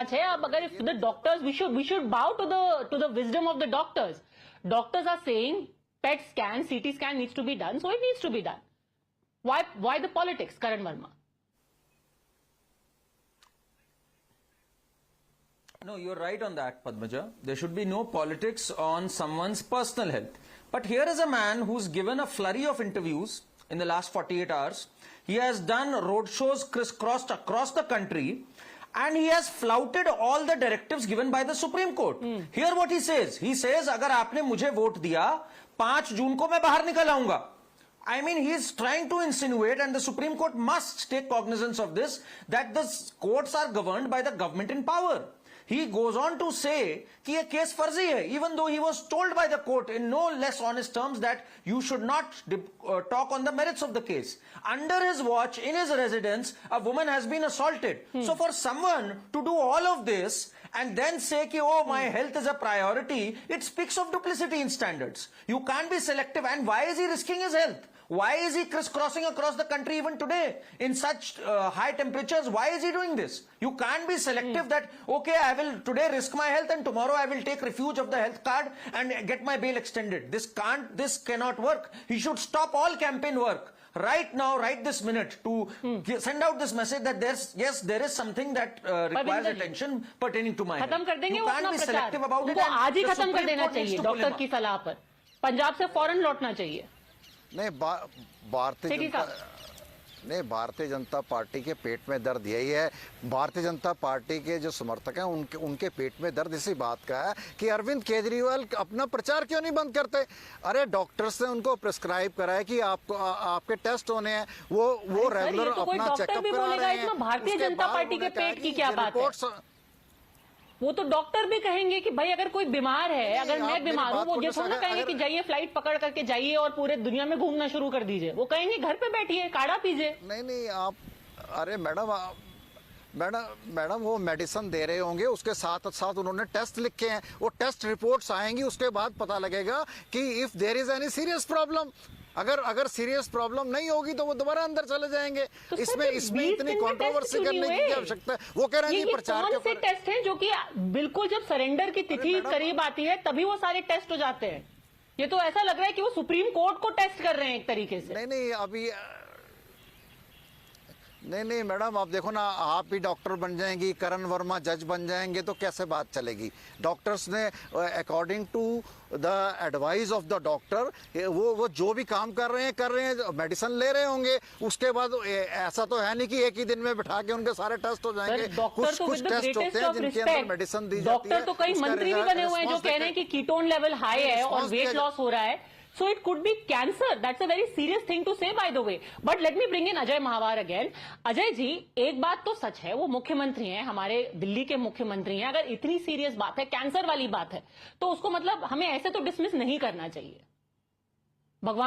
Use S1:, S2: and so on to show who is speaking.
S1: है। अब अगर if the doctors we should bow to the wisdom of the doctors. Doctors are saying PET scan, CT scan needs to be done, so it needs to be done. Why the politics, Karan Verma?
S2: No, you're right on that, Padmaja. There should be no politics on someone's personal health. But here is a man who's given a flurry of interviews in the last 48 hours. He has done roadshows crisscrossed across the country. And he has flouted all the directives given by the Supreme Court. Here what he says. He says, अगर आपने मुझे vote दिया, 5 जून को मैं बाहर निकल आऊंगा. I mean, he is trying to insinuate, and the Supreme Court must take cognizance of this, that the courts are governed by the government in power. He goes on to say कि ये case फर्जी है, even though he was told by the court in no less honest terms that you should not talk on the merits of the case. Under his watch, in his residence, a woman has been assaulted. So for someone to do all of this and then say कि oh, my health is a priority, it speaks of duplicity in standards. You can't be selective. And why is he risking his health? Why is he crisscrossing across the country even today in such high temperatures? Why is he doing this? You can't be selective that, okay, I will today risk my health and tomorrow I will take refuge of the health card and get my bail extended. This cannot work. He should stop all campaign work right now, right this minute, to send out this message that there is something that requires attention pertaining to my health.
S1: खत्म कर देंगे
S2: you can't be selective about it.
S1: आज ही खत्म कर देना चाहिए doctor की सलाह पर. पंजाब से फौरन लौटना चाहिए.
S3: नहीं, भारतीय जनता पार्टी के पेट में दर्द यही है. भारतीय जनता पार्टी के जो समर्थक हैं उनके पेट में दर्द इसी बात का है कि अरविंद केजरीवाल अपना प्रचार क्यों नहीं बंद करते. अरे डॉक्टर्स ने उनको प्रिस्क्राइब करा है कि आपके टेस्ट होने हैं, वो रेगुलर अपना चेकअप करा रहे हैं.
S1: भारतीय जनता पार्टी के पेट की क्या बात है? वो तो डॉक्टर भी कहेंगे कि भाई अगर कोई बीमार है, अगर मैं बीमार हूँ, वो ये थोड़ा ना कहेंगे कि जाइए फ्लाइट पकड़ करके जाइए और पूरे दुनिया में घूमना शुरू कर दीजिए. वो कहेंगे घर पे बैठिए, काढ़ा पीजिए.
S3: नहीं आप, अरे मैडम वो मेडिसिन दे रहे होंगे, उसके साथ साथ उन्होंने टेस्ट लिखे हैं. वो टेस्ट रिपोर्ट्स आएंगी, उसके बाद पता लगेगा कि if there is any serious problem. अगर सीरियस प्रॉब्लम नहीं होगी तो वो दोबारा अंदर चले जाएंगे.
S1: तो
S3: इसमें इतनी कंट्रोवर्सी करने की क्या आवश्यकता है? वो कह रहे हैं प्रचार के
S1: टेस्ट हैं जो कि बिल्कुल जब सरेंडर की तिथि करीब आती है तभी वो सारे टेस्ट हो जाते हैं. ये तो ऐसा लग रहा है कि वो सुप्रीम कोर्ट को टेस्ट कर रहे हैं एक तरीके से.
S3: नहीं अभी नहीं मैडम, आप देखो ना, आप भी डॉक्टर बन जाएंगी, करण वर्मा जज बन जाएंगे, तो कैसे बात चलेगी? डॉक्टर्स ने according to the advice of the doctor वो जो भी काम कर रहे हैं, मेडिसिन ले रहे होंगे. उसके बाद ऐसा तो है नहीं कि एक ही दिन में बिठा के उनके सारे टेस्ट हो जाएंगे. कुछ टेस्ट होते हैं जिनके अंदर मेडिसिन दी जाती है.
S1: डॉक्टर तो कई मंत्री भी बने हुए हैं जो कह रहे हैं कि कीटोन लेवल हाई है और वेट लॉस हो रहा है. So it could be cancer. That's a very serious thing to say, by the way. But let me bring in Ajay Mahawar again. Ajay ji, एक बात तो सच है, वो मुख्यमंत्री हैं, हमारे दिल्ली के मुख्यमंत्री हैं. अगर इतनी सीरियस बात है, कैंसर वाली बात है, तो उसको मतलब हमें ऐसे तो डिसमिस नहीं करना चाहिए. भगवान